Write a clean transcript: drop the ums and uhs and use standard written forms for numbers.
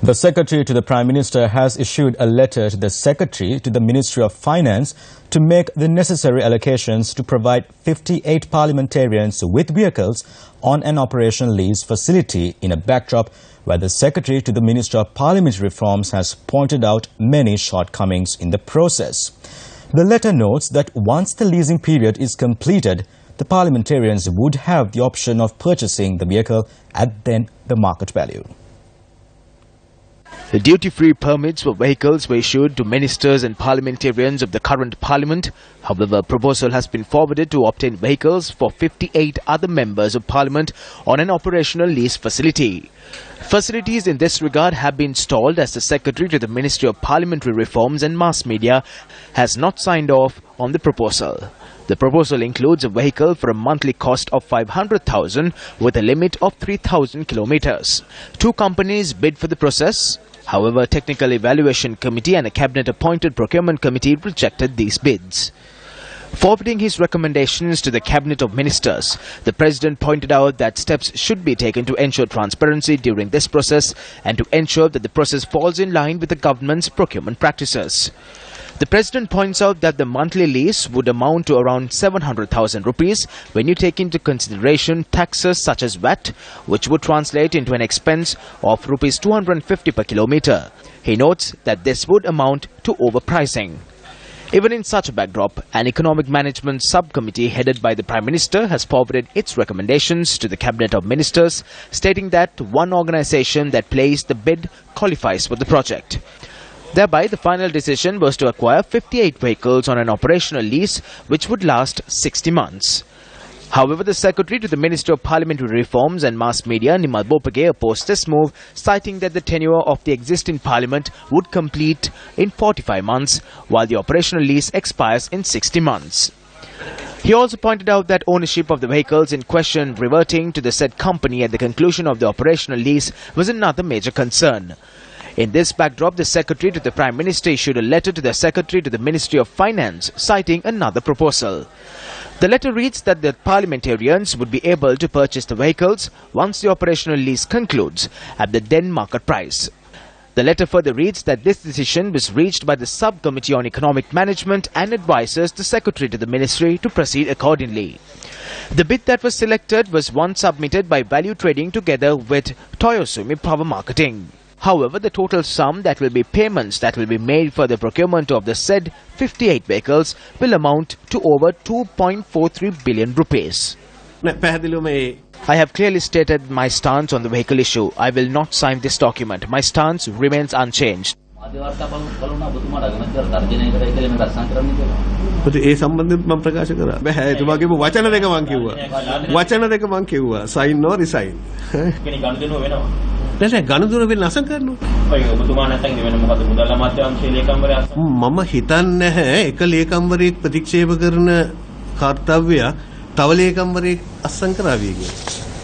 The Secretary to the Prime Minister has issued a letter to the Secretary to the Ministry of Finance to make the necessary allocations to provide 58 parliamentarians with vehicles on an operational lease facility in a backdrop where the Secretary to the Ministry of Parliamentary Reforms has pointed out many shortcomings in the process. The letter notes that once the leasing period is completed, the parliamentarians would have the option of purchasing the vehicle at then the market value. The duty-free permits for vehicles were issued to ministers and parliamentarians of the current parliament. However, a proposal has been forwarded to obtain vehicles for 58 other members of parliament on an operational lease facility. Facilities in this regard have been stalled as the Secretary to the Ministry of Parliamentary Reforms and Mass Media has not signed off on the proposal. The proposal includes a vehicle for a monthly cost of 500,000 with a limit of 3,000 kilometers. Two companies bid for the process. However, a technical evaluation committee and a cabinet-appointed procurement committee rejected these bids. Forwarding his recommendations to the Cabinet of Ministers, the President pointed out that steps should be taken to ensure transparency during this process and to ensure that the process falls in line with the government's procurement practices. The President points out that the monthly lease would amount to around 700,000 rupees when you take into consideration taxes such as VAT, which would translate into an expense of rupees 250 per kilometer. He notes that this would amount to overpricing. Even in such a backdrop, an economic management subcommittee headed by the Prime Minister has forwarded its recommendations to the Cabinet of Ministers, stating that one organisation that placed the bid qualifies for the project. Thereby, the final decision was to acquire 58 vehicles on an operational lease, which would last 60 months. However, the Secretary to the Ministry of Parliamentary Reforms and Mass Media, Nimal Bopage, opposed this move, citing that the tenure of the existing Parliament would complete in 45 months, while the operational lease expires in 60 months. He also pointed out that ownership of the vehicles in question reverting to the said company at the conclusion of the operational lease was another major concern. In this backdrop, the Secretary to the Prime Minister issued a letter to the Secretary to the Ministry of Finance, citing another proposal. The letter reads that the parliamentarians would be able to purchase the vehicles once the operational lease concludes at the then market price. The letter further reads that this decision was reached by the Subcommittee on Economic Management and advises the Secretary to the Ministry to proceed accordingly. The bid that was selected was one submitted by Value Trading together with Toyosumi Power Marketing. However, the total sum that will be payments that will be made for the procurement of the said 58 vehicles will amount to over 2.43 billion rupees. I have clearly stated my stance on the vehicle issue. I will not sign this document. My stance remains unchanged. ඒ සම්බන්ධයෙන් මම ප්‍රකාශ කරා. බෑ එතුමාගේ වචන දෙක මම කිව්වා. වචන දෙක මම කිව්වා. sign or resign. කෙනෙක් ගනුදෙනුව වෙනවා. නෑ ගනුදෙනුව වෙන්න අසං කරනවා. ඔය ඔබතුමා නැත්නම් ඉතින් වෙන මොකද මුදල් අමාත්‍යාංශයේ ලේකම්වරයා මම හිතන්නේ නැහැ එක ලේකම්වරයෙක් ප්‍රතික්ෂේප කරන කාර්යය තව ලේකම්වරයෙක් අසං කරාවිය කියලා.